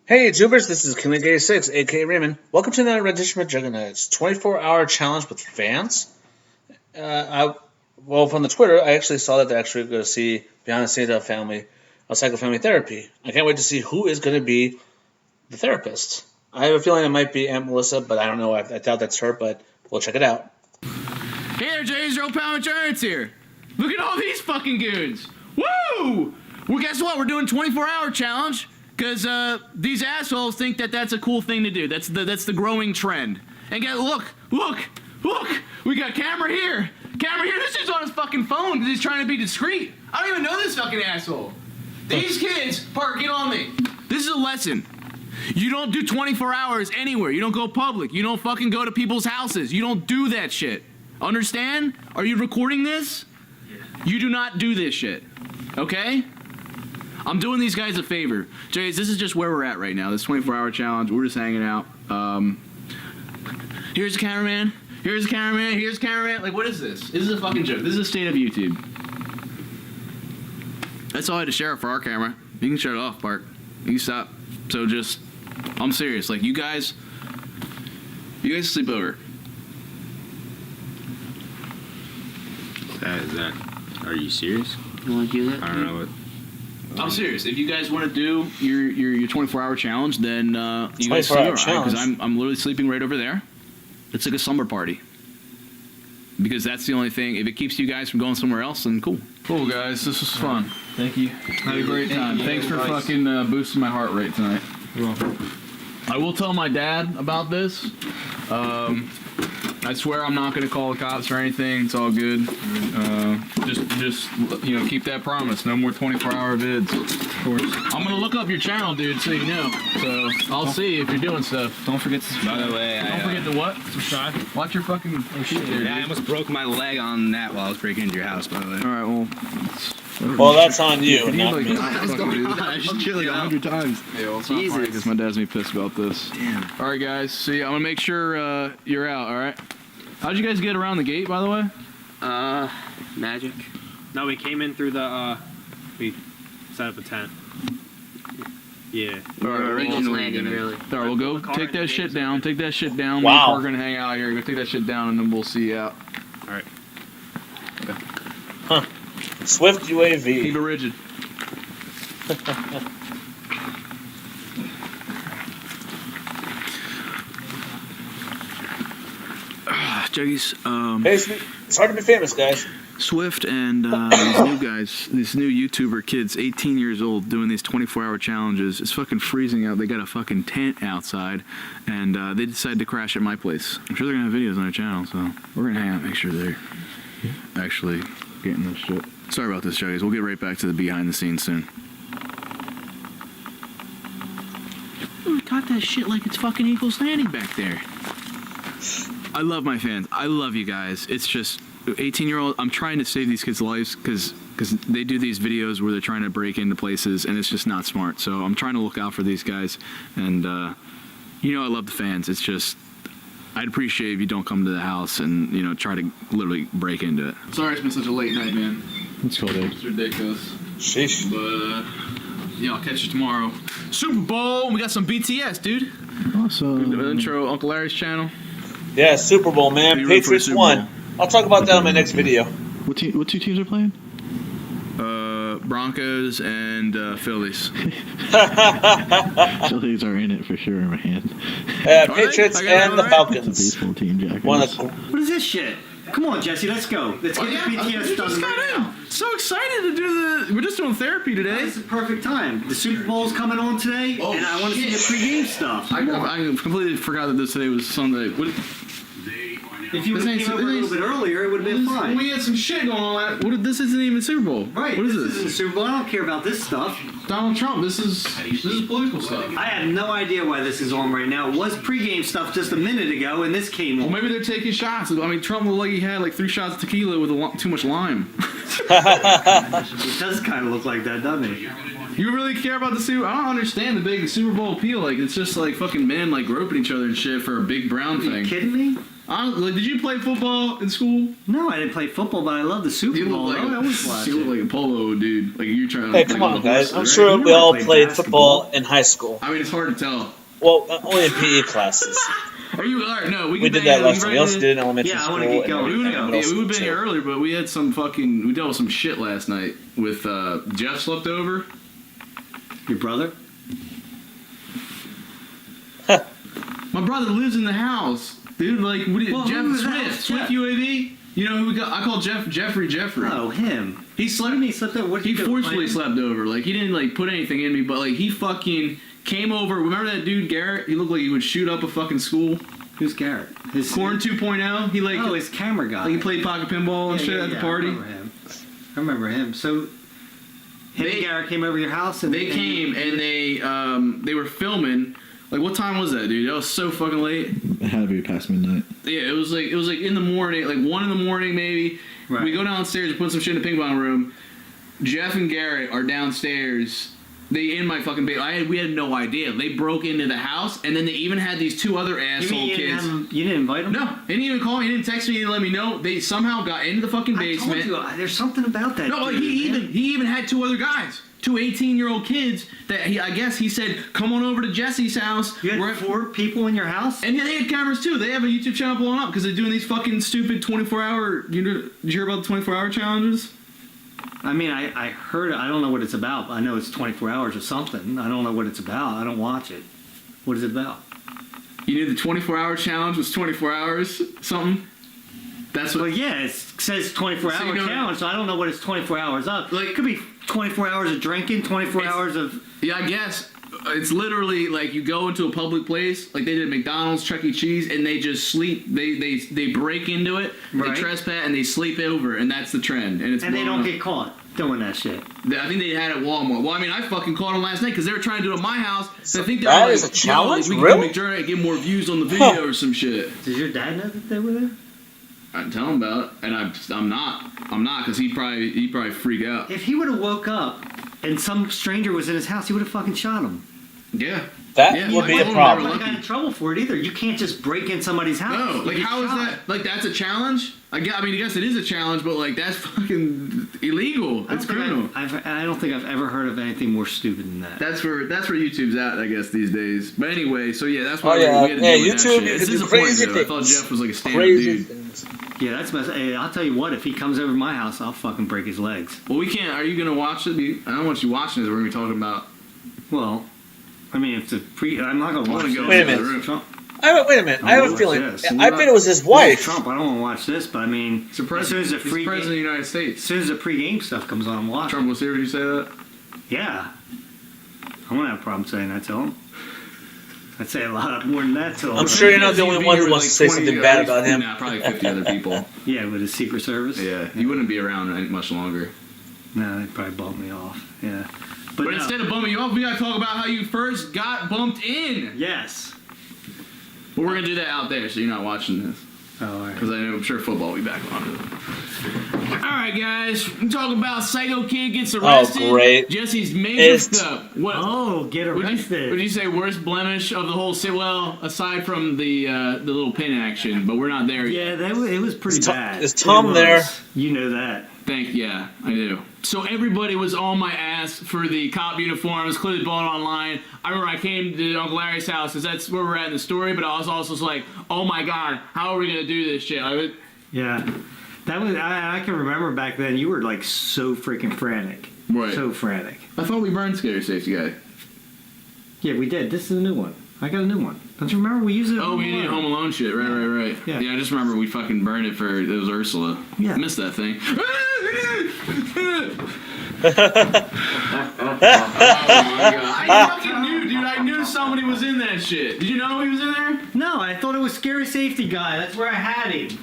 Hey, Tubers, this is King6, aka Raymond. Welcome to another rendition of Mcjuggernuggets 24-hour challenge with fans. From the Twitter, I actually saw that they're actually going to see Behind the Scenes of Psycho Family Therapy. I can't wait to see who is going to be the therapist. I have a feeling it might be Aunt Melissa, but I don't know. I doubt that's her, but we'll check it out. Hey there, Jay's your old pal Mcjuggernuggets here. Look at all these fucking goons. Woo! Well, guess what? We're doing 24-hour challenge. Because these assholes think that that's a cool thing to do. That's the growing trend. And look! We got camera here. This dude's on his fucking phone because he's trying to be discreet. I don't even know this fucking asshole. These kids, Parker, get on me. This is a lesson. You don't do 24 hours anywhere. You don't go public. You don't fucking go to people's houses. You don't do that shit. Understand? Are you recording this? Yeah. You do not do this shit. Okay? I'm doing these guys a favor. Jays, this is just where we're at right now. This 24-hour challenge. We're just hanging out. Here's the cameraman. Here's the cameraman. Like, what is this? This is a fucking joke. This is the state of YouTube. That's all I had to share for our camera. You can shut it off, Bart. You can stop. So just, I'm serious. Like, you guys sleep over. Are you serious? You want to do that? I don't know what. I'm serious. If you guys want to do your 24-hour challenge, then you guys sleep over. Because I'm literally sleeping right over there. It's like a slumber party. Because that's the only thing. If it keeps you guys from going somewhere else, then cool. Cool, guys. This was fun. Thank you. Had a great time. Thanks for fucking boosting my heart rate tonight. You're welcome. I will tell my dad about this. I swear I'm not going to call the cops or anything. It's all good. Just keep that promise. No more 24-hour vids. Of course. I'm going to look up your channel, dude, so you know. So I'll see if you're doing stuff. Don't forget to subscribe. By the way, don't forget to what? Subscribe. Watch your fucking shit, dude. Yeah, I almost broke my leg on that while I was breaking into your house, by the way. All right, well. Well, that's on you, not me. I just chilling 100 times. Yeah, well, it's not funny because my dad's gonna be pissed about this. Damn. All right, guys. See, I'm gonna make sure you're out. All right. How'd you guys get around the gate, by the way? Magic. No, we came in through the, we set up a tent. Yeah. All right, Eagles Landing, really. All right, we'll go take that shit down. Take that shit down. Wow. We're gonna hang out here. Go take that shit down, and then we'll see you out. All right. Okay. Huh. Swift UAV. Keep it rigid. Juggies, Hey, it's hard to be famous, guys. Swift and these new YouTuber kids, 18 years old, doing these 24-hour challenges. It's fucking freezing out. They got a fucking tent outside, and they decided to crash at my place. I'm sure they're gonna have videos on their channel, so we're gonna hang out, make sure they're actually getting this shit. Sorry about this, Juggies. We'll get right back to the behind the scenes soon. We got that shit like it's fucking Eagles Landing back there. I love my fans. I love you guys. It's just 18-year-old. I'm trying to save these kids' lives because they do these videos where they're trying to break into places, and it's just not smart. So I'm trying to look out for these guys, and I love the fans. It's just I'd appreciate if you don't come to the house and try to literally break into it. Sorry, it's been such a late night, man. It's cool, dude. It's ridiculous. Sheesh. But I'll catch you tomorrow. Super Bowl. We got some BTS, dude. Awesome. The intro, Uncle Larry's channel. Yeah, Super Bowl, man. Patriots won. I'll talk about that on my next video. What two teams are playing? Broncos and Phillies. Phillies are in it for sure, man. Patriots and the Falcons. It's a baseball team, Jack. What is this shit? Come on, Jesse, let's go. Let's get the BTS done right now. So excited to do we're just doing therapy today. This is the perfect time. The Super Bowl's coming on today, and I want to see the pregame stuff. I completely forgot that today was Sunday. If you would have came over a little bit earlier, it would have been fine. We had some shit going on. This isn't even Super Bowl. Right. What is this? Isn't Super Bowl. I don't care about this stuff. Donald Trump. This is political stuff. I have no idea why this is on right now. It was pregame stuff just a minute ago, and this came on. Well, maybe they're taking shots. I mean, Trump looked like he had like 3 shots of tequila with too much lime. It does kind of look like that, doesn't it? You really care about the Super? I don't understand the big Super Bowl appeal. Like, it's just like fucking men like groping each other and shit for a big brown thing. Are you kidding me? Like, did you play football in school? No, I didn't play football, but I love the Super Bowl. I always watch you it. look like a polo dude. Like you're trying. Hey, to come on, guys. I'm right? sure You know we I all played played basketball. football in high school. I mean, it's hard to tell. Well, only in PE classes. Are you? All right, no, We did that last time. We also did it in elementary Yeah, I school. wanna get and going. middle We would have school, been too. here earlier, but we had some fucking. We dealt with some shit last night with Jeff slept over. Your brother? My brother lives in the house, dude. Like, what do you, Well, Jeff who was Swift, that? Swift Jeff. UAV. You know who we got? I call Jeffrey. Oh, him. He slept. He slept there. What did He you do? forcefully Play? slept over. Like he didn't like put anything in me, but like he fucking came over. Remember that dude Garrett? He looked like he would shoot up a fucking school. Who's Garrett? His Corn 2.0. He like his camera guy. like he played pocket pinball and shit at the party. I remember him. So, him and Garrett came over your house, and They came and they were filming. Like what time was that, dude? That was so fucking late. It had to be past midnight. Yeah, it was like in the morning, like 1 a.m. maybe. Right. We go downstairs and put some shit in the ping pong room. Jeff and Garrett are downstairs. They in my fucking bed. We had no idea. They broke into the house, and then they even had these two other You asshole mean you kids. didn't invite him? No, they didn't even call me. He didn't text me. He didn't let me know. They somehow got into the fucking basement. I told you, there's something about that. No, like dude, man. he even had two other guys, two 18-year-old kids that I guess he said, come on over to Jesse's house. You had We're- 4 people in your house? And yeah, they had cameras too. They have a YouTube channel blowing up because they're doing these fucking stupid 24-hour. You know, did you hear about the 24-hour challenges? I mean, I heard it. I don't know what it's about. I know it's 24 hours or something. I don't know what it's about. I don't watch it. What is it about? You knew the 24-hour challenge was 24 hours something. That's Well, what. yeah, it says 24-hour So you know- challenge, so I don't know what it's 24 hours of. Like- It could be 24 hours of drinking, 24 It's- hours of... Yeah, I guess it's literally like you go into a public place, like they did at McDonald's, Chuck E. Cheese, and they just sleep. They break into it, Right. they trespass, and they sleep over, and that's the trend. And it's And they blowing don't up. get caught doing that shit. I think they had it at Walmart. Well, I mean, I fucking caught them last night because they were trying to do it at my house. So I think they That were is like, a challenge? Yo, we Really? can do McJuggernuggets, get more views on the video or some shit. Does your dad know that they were there? I didn't tell him about it, and I'm not because he'd probably freak out. If he would have woke up and some stranger was in his house, he would have fucking shot him. Yeah. That Yeah, would I be told a him they problem. were Never got in trouble for it either. You can't just break in somebody's house. No, You like get how is shot. that? Like that's a challenge? I mean, I guess it is a challenge, but like that's fucking illegal. It's criminal. I don't think I've ever heard of anything more stupid than that. That's where YouTube's at, I guess, these days. But anyway, so yeah, that's why Oh, yeah. we had to Yeah, deal with that YouTube, shit. you It's can do disappointing, crazy though. I things. thought Jeff was like a stand-up Crazy dude. things. Yeah, that's mess. Hey, I'll tell you what. If he comes over to my house, I'll fucking break his legs. Well, we can't. Are you gonna watch it? I don't want you watching this. We're gonna be talking about. Well, I mean, if the I'm not gonna watch wanna this. go Wait a minute. Trump. Wait a minute. I have a watch feeling. this. I bet it was his wife. Trump. I don't want to watch this, but I mean, He's the as soon as the president. He's free, president of the United as States. soon as the pre-game stuff comes on, I'm watching. Trump was here. Did you say that? Yeah, I won't have a problem saying that to him. I'd say a lot more than that to him. I'm sure you're not the only one who wants to say something bad about him. Nah, probably 50 other people. Yeah, with his Secret Service. Yeah, he wouldn't be around much longer. No, they'd probably bump me off. Yeah, But no. instead of bumming you off, we gotta talk about how you first got bumped in. Yes. But we're gonna do that out there, so you're not watching this. Oh, all right. Because I'm sure football will be back on. Alright, guys. We talk about Psycho Kid gets arrested. great. Jesse's major It's- stuff. What? Oh, get Would arrested. you say worst blemish of the whole city? Well, aside from the little pin action, but we're not there yet. Yeah, it was pretty Is Tom- bad. is Tom It was. there? You know that. Yeah, I do. So everybody was on my ass for the cop uniforms, clearly bought online. I remember I came to Uncle Larry's house, because that's where we're at in the story, but I was also like, oh my god, how are we going to do this shit? Yeah. That was I can remember back then you were like so freaking frantic. Right. So frantic. I thought we burned Scary Safety Guy. Yeah, we did. This is a new one. I got a new one. Don't you remember we used it? Oh, we did Home Alone shit. Right. Yeah. I just remember we fucking burned it for, it was Ursula. Yeah. I missed that thing. Oh my god. I fucking knew, dude. I knew somebody was in that shit. Did you know he was in there? No, I thought it was Scary Safety Guy. That's where I had him.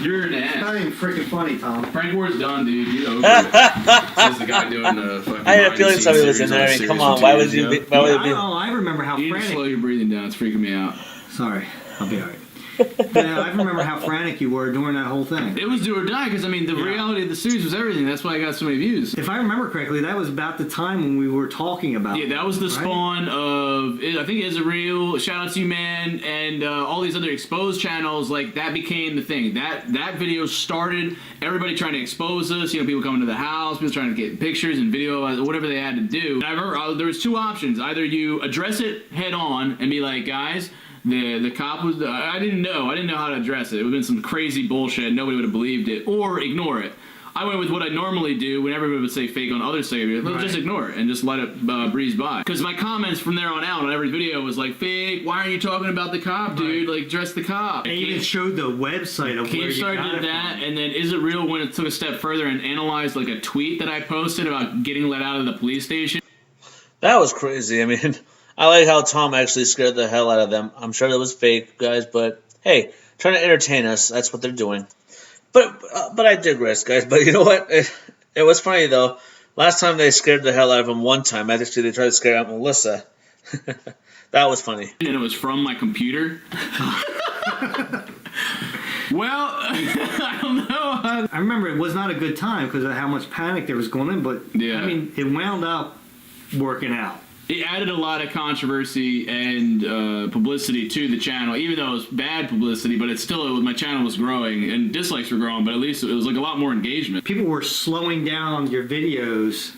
You're an Not ass. even freaking funny, Tom. Prank War's done, dude. Get over it. That's the guy doing the fucking. I had a feeling behind-the-scenes somebody was series in there. I on mean, come Serious on. Why would Materials, you? yo. Why would Yeah, it be? I remember how You need to slow frantic. your breathing down. It's freaking me out. Sorry, I'll be alright. Yeah, I remember how frantic you were during that whole thing. It was do or die because I mean the reality of the series was everything. That's why I got so many views. If I remember correctly, that was about the time when we were talking about. Yeah, that was the spawn of I think Is It Real? Shout out to you, man, and all these other exposed channels. Like that became the thing. That video started everybody trying to expose us. You know, people coming to the house, people trying to get pictures and video, whatever they had to do. And I remember there was two options. Either you address it head on and be like, guys. The cop was. I didn't know how to address it. It would have been some crazy bullshit. Nobody would have believed it, or ignore it. I went with what I normally do when everybody would say fake on other segments. Let's just ignore it and just let it breeze by. Because my comments from there on out on every video was like, fake. Why aren't you talking about the cop, dude? Like, dress the cop. And even showed the website of where you got did it that, from. and then Is It Real when it took a step further and analyzed like a tweet that I posted about getting let out of the police station. That was crazy. I mean, I like how Tom actually scared the hell out of them. I'm sure that was fake, guys, but hey, trying to entertain us, that's what they're doing. But I digress, guys. But you know what? It was funny, though. Last time they scared the hell out of him one time. Actually, they tried to scare out Melissa. That was funny. And it was from my computer. Well, I don't know. I remember it was not a good time because of how much panic there was going in, but Yeah. I mean, it wound up working out. It added a lot of controversy and publicity to the channel, even though it was bad publicity, but my channel was growing and dislikes were growing, but at least it was like a lot more engagement. People were slowing down your videos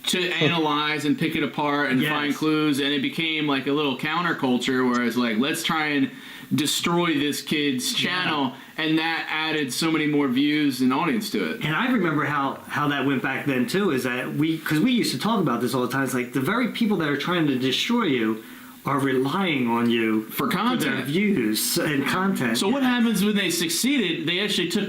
To analyze and pick it apart and find clues, and it became like a little counterculture where it's like, let's try and destroy this kid's channel, and that added so many more views and audience to it. And I remember how that went back then too, is that because we used to talk about this all the time, it's like the very people that are trying to destroy you are relying on you For their content. views and content. So what happens when they succeeded? They actually took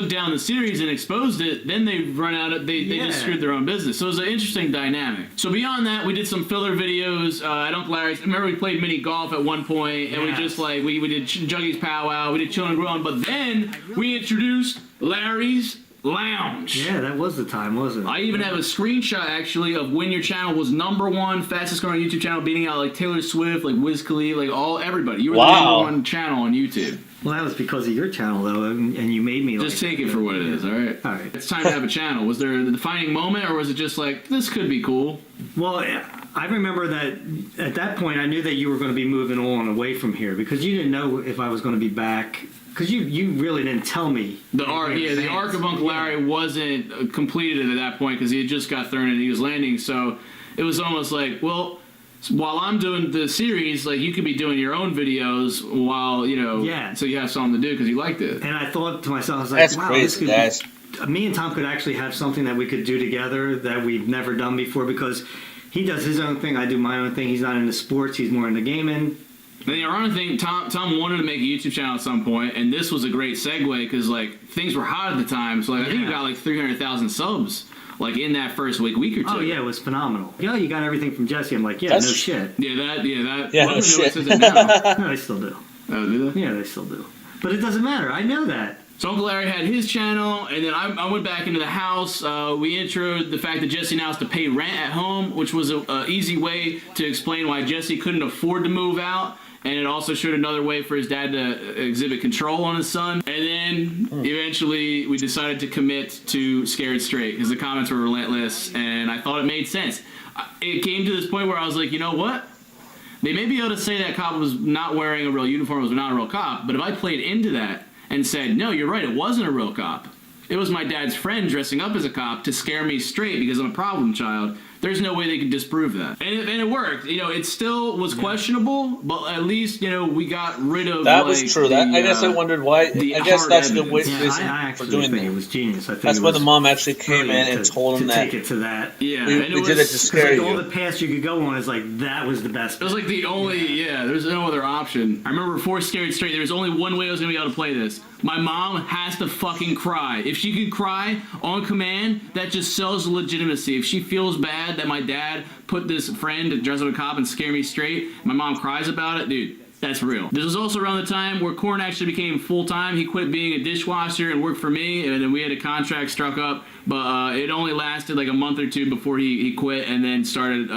down the series and exposed it. Then they run out of they just screwed their own business. So it was an interesting dynamic. So beyond that, we did some filler videos at Uncle Larry's. Remember we played mini golf at one point, and we just like we did Juggy's powwow, we did chillin' and growing, but then we introduced Larry's Lounge. Yeah, that was the time, wasn't it? I even have a screenshot actually of when your channel was #1 fastest growing YouTube channel, beating out like Taylor Swift, like Wiz Khalifa, like everybody. You were the #1 channel on YouTube. Well, that was because of your channel though, and you made me like. Just take it for what it is, all right? All right. It's time to have a channel. Was there a defining moment, or was it just like, this could be cool? Well, I remember that at that point I knew that you were going to be moving on away from here because you didn't know if I was going to be back. Because you really didn't tell me. The arc of Uncle Larry wasn't completed at that point because he had just got thrown and he was landing. So it was almost like, well, while I'm doing the series, like you could be doing your own videos while so you have something to do because you liked it. And I thought to myself, I was like, That's wow, crazy, this could guys. me and Tom could actually have something that we could do together that we've never done before because he does his own thing, I do my own thing. He's not into sports, he's more into gaming. And the ironic thing, Tom wanted to make a YouTube channel at some point, and this was a great segue because like things were hot at the time. So like, I think you got like 300,000 subs like in that first week or two. Oh yeah, it was phenomenal. Yeah, you got everything from Jesse. I'm like, no shit. Yeah, that. Yeah, well, no shit. Says it now. No, they still do. Oh, do they? Yeah, they still do. But it doesn't matter. I know that. So Uncle Larry had his channel, and then I went back into the house. We introed the fact that Jesse now has to pay rent at home, which was an easy way to explain why Jesse couldn't afford to move out. And it also showed another way for his dad to exhibit control on his son. And then eventually we decided to commit to Scared Straight because the comments were relentless and I thought it made sense. It came to this point where I was like, you know what? They may be able to say that cop was not wearing a real uniform, was not a real cop, but if I played into that and said, no, you're right, it wasn't a real cop. It was my dad's friend dressing up as a cop to scare me straight because I'm a problem child. There's no way they could disprove that. And it worked. It still was questionable, but at least, we got rid of that was true. I guess I wondered why. I guess that's the evidence. reason I for actually doing think that. it was genius. I think That's it when was the mom actually came in brilliant and told him to that. take it to that. Yeah. We and it did it to scare Like all you. the paths you could go on is like that was the best. It was like the only, there's no other option. I remember before Scared Straight, there was only one way I was going to be able to play this. My mom has to fucking cry. If she can cry on command, that just sells legitimacy. If she feels bad that my dad put this friend to dress up a cop and scare me straight, my mom cries about it, dude, that's real. This was also around the time where Korn actually became full-time. He quit being a dishwasher and worked for me, and then we had a contract struck up, but it only lasted like a month or two before he quit and then started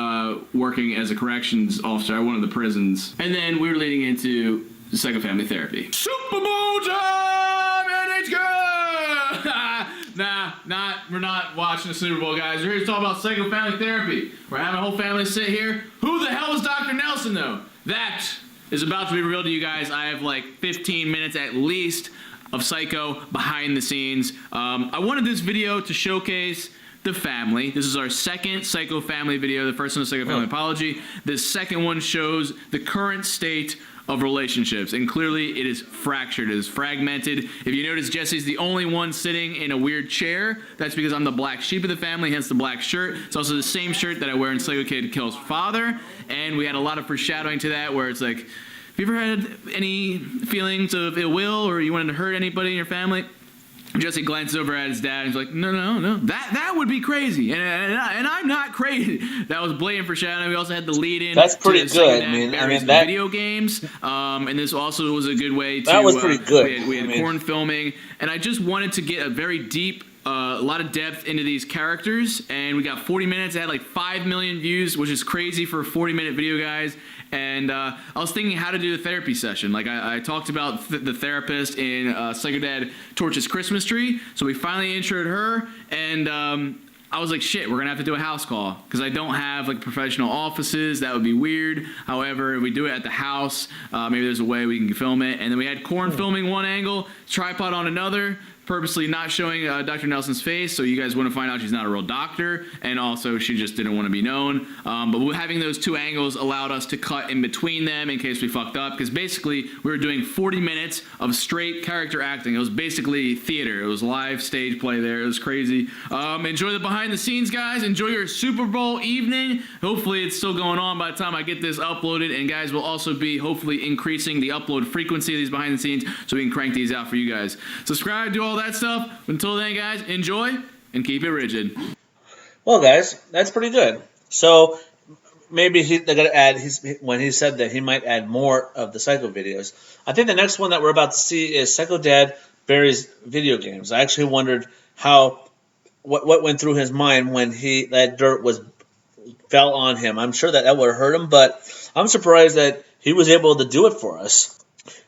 working as a corrections officer at one of the prisons. And then we were leading into Psycho Family Therapy. Super Bowl time, and it's good! We're not watching the Super Bowl, guys. We're here to talk about Psycho Family Therapy. We're having a whole family sit here. Who the hell is Dr. Nelson, though? That is about to be revealed to you guys. I have like 15 minutes at least of Psycho behind the scenes. I wanted this video to showcase the family. This is our second Psycho Family video. The first one was Psycho Family Apology. The second one shows the current state of relationships, and clearly it is fractured, it is fragmented. If you notice, Jesse's the only one sitting in a weird chair. That's because I'm the black sheep of the family, hence the black shirt. It's also the same shirt that I wear in Psycho Kid Kills Father, and we had a lot of foreshadowing to that, where it's like, have you ever had any feelings of ill will, or you wanted to hurt anybody in your family? Jesse glances over at his dad and he's like, no, that would be crazy, and I'm not crazy. That was blatant foreshadowing. We also had the lead in. That's pretty good. I mean that video games, and this also was a good way to. That was pretty good. We had corn filming, and I just wanted to get a very deep, a lot of depth into these characters, and we got 40 minutes. It had like 5 million views, which is crazy for a 40-minute video, guys. And I was thinking how to do a therapy session. Like I talked about the therapist in Psycho Dad Torch's Christmas Tree. So we finally introed her, and I was like, shit, we're gonna have to do a house call because I don't have like professional offices. That would be weird. However, if we do it at the house, maybe there's a way we can film it. And then we had corn filming one angle, tripod on another, purposely not showing Dr. Nelson's face so you guys wouldn't find out she's not a real doctor, and also she just didn't want to be known. But having those two angles allowed us to cut in between them in case we fucked up, because basically we were doing 40 minutes of straight character acting. It was basically theater. It was live stage play there. It was crazy. Enjoy the behind the scenes, guys. Enjoy your Super Bowl evening. Hopefully it's still going on by the time I get this uploaded, and guys, we'll also be hopefully increasing the upload frequency of these behind the scenes so we can crank these out for you guys. Subscribe, do all that stuff. Until then, guys, enjoy and keep it rigid. Well, guys, that's pretty good. So maybe they're gonna add. When he said that he might add more of the Psycho videos. I think the next one that we're about to see is Psycho Dad Barry's video games. I actually wondered what went through his mind when that dirt fell on him. I'm sure that would have hurt him, but I'm surprised that he was able to do it for us.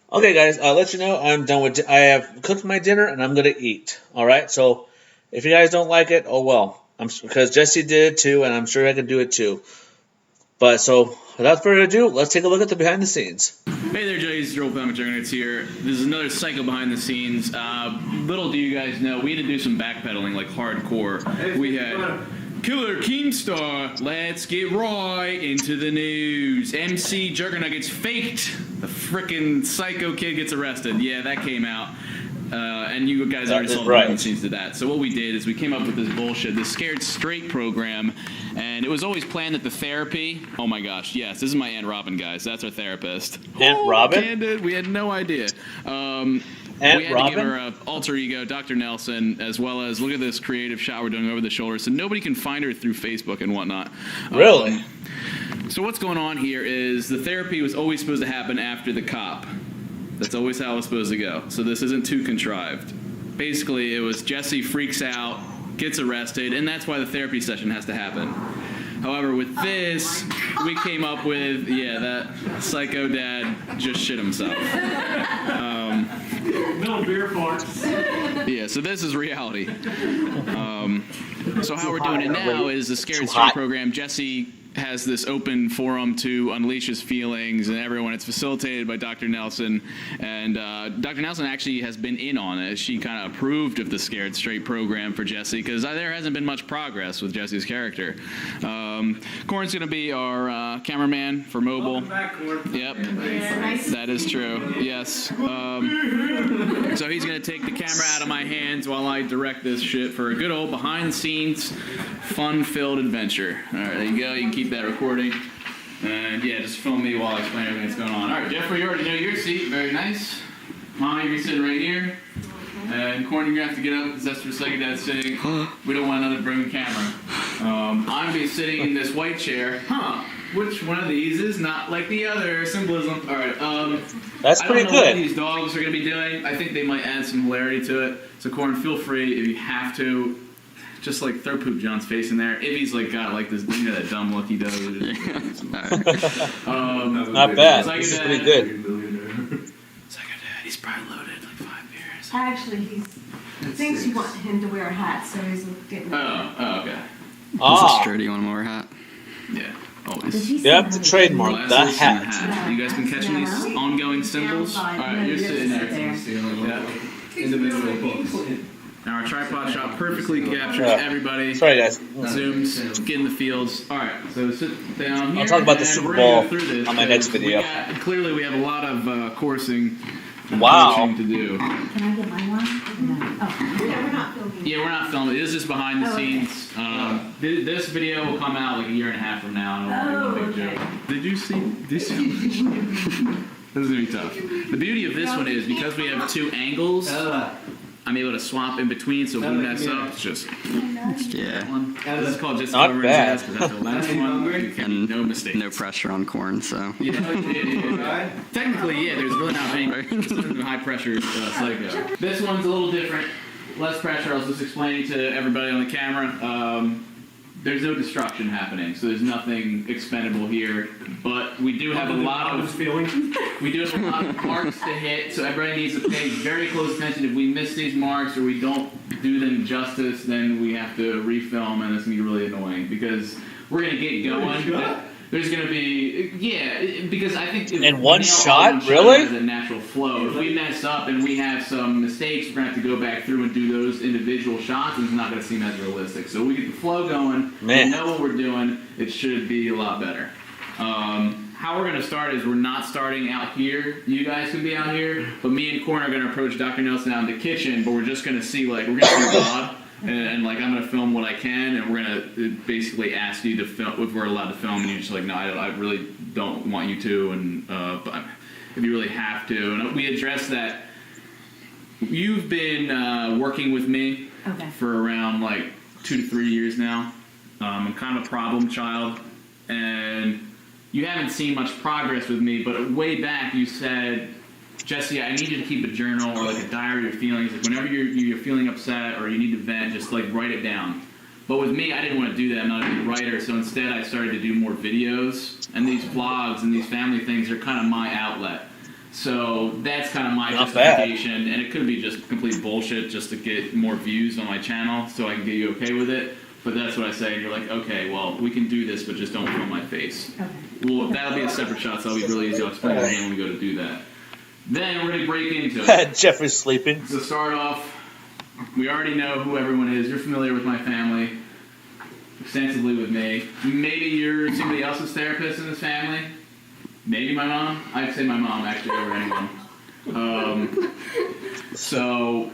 Okay, guys, I'll let you know I'm done with. I have cooked my dinner and I'm gonna eat. All right, so if you guys don't like it, oh well. Because Jesse did it too, and I'm sure I can do it too. But so without further ado, let's take a look at the behind the scenes. Hey there, Joey's Mcjuggernuggets here. This is another Psycho behind the scenes. Little do you guys know, we had to do some backpedaling, like hardcore. We had Killer Keemstar, let's get right into the news. Mcjuggernuggets faked the frickin' Psycho Kid gets arrested. Yeah, that came out. And you guys already saw the behind the scenes to that. So what we did is we came up with this bullshit, this Scared Straight program, and it was always planned that the therapy, oh my gosh, yes, this is my Aunt Robin, guys. That's our therapist. Aunt Robin? Candid, we had no idea. Aunt we had Robin? to give her an alter ego, Dr. Nelson, as well as look at this creative shot we're doing over the shoulder, so nobody can find her through Facebook and whatnot. Really? So what's going on here is the therapy was always supposed to happen after the cop. That's always how it was supposed to go. So this isn't too contrived. Basically, it was Jesse freaks out, gets arrested, and that's why the therapy session has to happen. However, with this, we came up with, that Psycho Dad just shit himself. Little beer farts. Yeah, so this is reality. So how we're doing it now is the Scared Straight program. Jesse has this open forum to unleash his feelings and everyone. It's facilitated by Dr. Nelson, and Dr. Nelson actually has been in on it. She kind of approved of the Scared Straight program for Jesse because there hasn't been much progress with Jesse's character. Corn's going to be our cameraman for mobile. Welcome back, Corn. Yep, that is true. Yes. So he's going to take the camera out of my hands while I direct this shit for a good old behind-the-scenes, fun-filled adventure. All right, there you go. You can keep that recording. And yeah, just film me while I explain everything that's going on. All right, Jeffrey, you already know your seat. Very nice. Mom, you're sitting right here. And Corn, you're going to have to get up because that's where Psycho Dad's sitting. We don't want another broken camera. I'm going to be sitting in this white chair. Which one of these is not like the other? Symbolism. All right. That's pretty I don't know good. what these dogs are going to be doing. I think they might add some hilarity to it. So Corn, feel free if you have to. Just like throw Poop John's face in there. If he's like got like this, you know, that dumb look he does. Not bad. This is pretty good. Actually, he thinks you want him to wear a hat, so he's getting. Oh, okay. It's a Ah, sturdy, you want to wear a hat? Yeah, always. yep, the trademark, the Glasses and hat. You guys been catching these ongoing symbols? All right, you're sitting there. Yeah. Individual books. Now our tripod shot perfectly captures Yeah. everybody. Sorry, guys. Zooms, get in the fields. All right, so sit down here. I'll talk about the and Super we're gonna Bowl go through this on my next because video. Clearly, we have a lot of coursing and Wow. coaching to do. Can I get my one? No. Oh, yeah, we're not filming. Yeah, we're not filming. This is behind the Oh, okay. scenes. This video will come out like a year and a half from now, and it'll be one big okay. joke. Did you see? This is gonna be tough. The beauty of this one is because we have two angles. I'm able to swap in between, so if we mess up, it's just Yeah. that one. This is called just Not covering bad. his ass because that's the last one. You can And no mistakes. no pressure on corn, so. Yeah. Technically, yeah, there's really not any high pressure psycho. This one's a little different, less pressure. I was just explaining to everybody on the camera. There's no destruction happening, so there's nothing expendable here. But we do have a lot of marks to hit, so everybody needs to pay very close attention. If we miss these marks or we don't do them justice, then we have to refilm, and it's gonna be really annoying because we're gonna get going. There's gonna be because I think In one nail shot? on Really? has a natural flow. If we mess up and we have some mistakes, we're gonna have to go back through and do those individual shots, and it's not gonna seem as realistic. So we get the flow going. Man. We know what we're doing. It should be a lot better. How we're gonna start is we're not starting out here. You guys can be out here, but me and Corn are gonna approach Dr. Nelson out in the kitchen. But we're just gonna see we're gonna see Rod. And like I'm gonna film what I can, and we're gonna basically ask you to film if we're allowed to film, and you're just like, no, I really don't want you to, and but if you really have to, and we address that. You've been working with me Okay. for around like 2 to 3 years now. I'm kind of a problem child, and you haven't seen much progress with me. But way back, you said, Jesse, I need you to keep a journal or like a diary of your feelings. Like whenever you're feeling upset or you need to vent, just like write it down. But with me, I didn't want to do that. I'm not a good writer, so instead I started to do more videos. And these vlogs and these family things are kind of my outlet. So that's kind of my Not bad. justification. And it could be just complete bullshit just to get more views on my channel so I can get you okay with it. But that's what I say. And you're like, okay, well, we can do this, but just don't film my face. Okay. Well, that'll be a separate shot, so that'll be really easy. I'll explain it again when we go to do that. Then we're going to break into it. Jeffrey's sleeping. To start off, we already know who everyone is. You're familiar with my family, extensively with me. Maybe you're somebody else's therapist in this family. Maybe my mom. I'd say my mom, actually, over anyone. So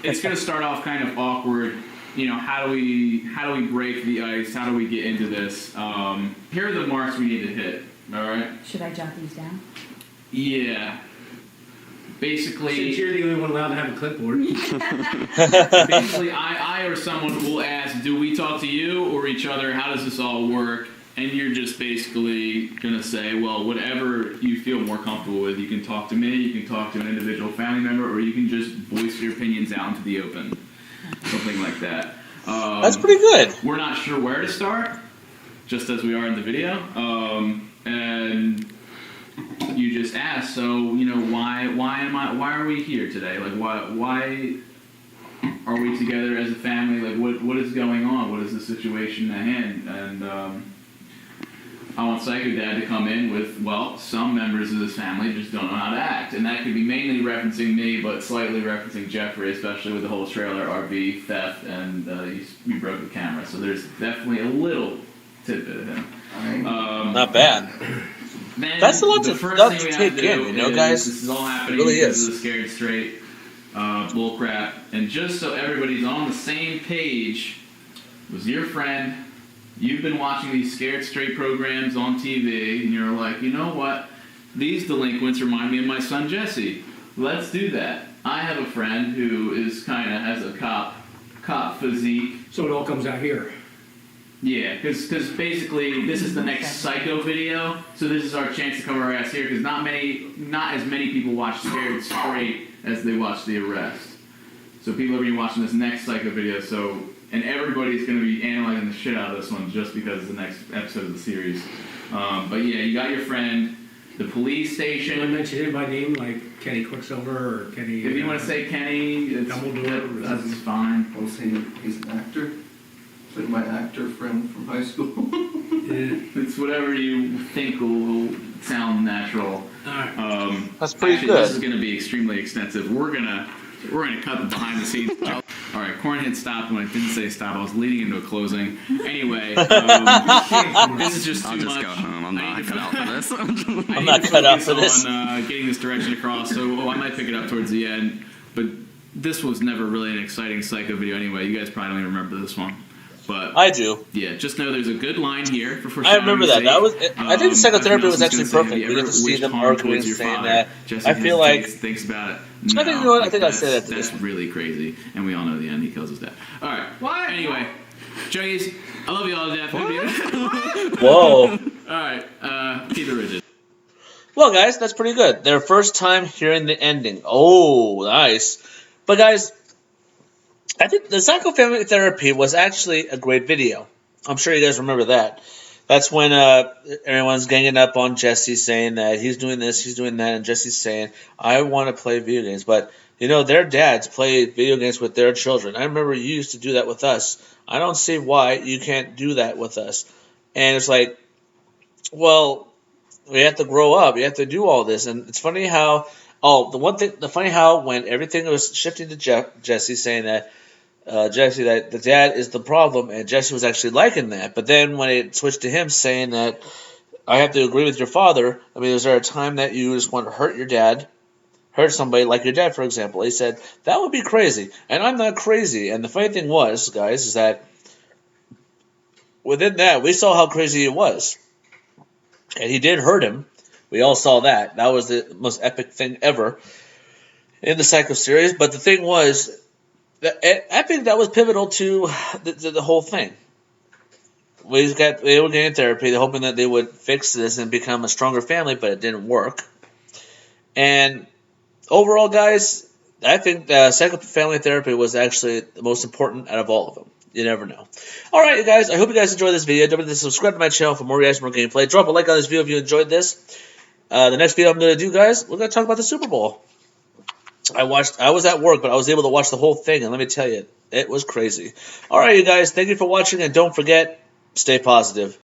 it's going to start off kind of awkward. You know, how do we break the ice? How do we get into this? Here are the marks we need to hit. All right. Should I jot these down? Yeah. Basically, Since you're the only one allowed to have a clipboard. basically, I or someone will ask, do we talk to you or each other? How does this all work? And you're just basically going to say, well, whatever you feel more comfortable with. You can talk to me, you can talk to an individual family member, or you can just voice your opinions out into the open. Something like that. That's pretty good. We're not sure where to start, just as we are in the video. And you just ask, so, you know, why are we here today? Like, why are we together as a family? Like, what is going on? What is the situation at hand? And I want Psycho Dad to come in with, well, some members of this family just don't know how to act. And that could be mainly referencing me, but slightly referencing Jeffrey, especially with the whole trailer RV theft, and you broke the camera. So there's definitely a little tidbit of him. Not bad. Then That's a lot the to first stuff thing to we have take do in, you know, is guys? This is all happening It really because is. of the Scared Straight bullcrap. And just so everybody's on the same page, was your friend. You've been watching these Scared Straight programs on TV, and you're like, you know what? These delinquents remind me of my son Jesse. Let's do that. I have a friend who is kind of has a cop physique. So it all comes out here. Yeah, because basically this is the next Psycho video, so this is our chance to cover our ass here, because not as many people watch Scared Straight as they watch The Arrest. So people are going to be watching this next Psycho video, and everybody's going to be analyzing the shit out of this one just because it's the next episode of the series. But yeah, you got your friend. the police Should I station. mention him by name, like Kenny Quicksilver or Kenny? If you want to say Kenny, Dumbledore. that's fine. I was saying he's an actor. It's like my actor friend from high school. It's whatever you think will sound natural. Alright. That's pretty Actually, good. This is going to be extremely extensive. We're gonna cut the behind the scenes stuff. All right, Corn hit stop when I didn't say stop. I was leading into a closing. Anyway, this is just too I'll just much. go home. I'm I not need to cut out for this. I'm not cut out for this. On getting this direction across, so I might pick it up towards the end. But this was never really an exciting Psycho video anyway. You guys probably don't even remember this one. But I do. yeah, just know there's a good line here for I remember that. That was. I think the psychotherapy was Nelson's actually gonna say, perfect. "Have you We get ever to see wished them harm arguing, towards your saying father?" that. Jesse I feel like. thinks about it. I think, you know what? I think I said that to That's this. really crazy, and we all know the end. He kills his dad. All right. What? Anyway, Juggies, I love you all to death. Whoa. All right, keep it rigid. Well, guys, that's pretty good. Their first time hearing the ending. Oh, nice. But guys, I think the psychofamily therapy was actually a great video. I'm sure you guys remember that. That's when everyone's ganging up on Jesse, saying that he's doing this, he's doing that, and Jesse's saying, I want to play video games. But, you know, their dads play video games with their children. I remember you used to do that with us. I don't see why you can't do that with us. And it's like, well, we have to grow up. We have to do all this. And it's funny how, funny how when everything was shifting to Jesse, saying that, Jesse, that the dad is the problem, and Jesse was actually liking that. But then when it switched to him saying that I have to agree with your father, I mean, is there a time that you just want to hurt your dad, hurt somebody like your dad, for example? He said, that would be crazy. And I'm not crazy. And the funny thing was, guys, is that within that, we saw how crazy it was. And he did hurt him. We all saw that. That was the most epic thing ever in the Psycho series. But the thing was, I think that was pivotal to the whole thing. They were getting therapy, they're hoping that they would fix this and become a stronger family, but it didn't work. And overall, guys, I think Psycho family therapy was actually the most important out of all of them. You never know. All right, you guys, I hope you guys enjoyed this video. Don't forget to subscribe to my channel for more reaction, more gameplay. Drop a like on this video if you enjoyed this. The next video I'm going to do, guys, we're going to talk about the Super Bowl. I was at work, but I was able to watch the whole thing, and let me tell you, it was crazy. All right, you guys, thank you for watching, and don't forget, stay positive.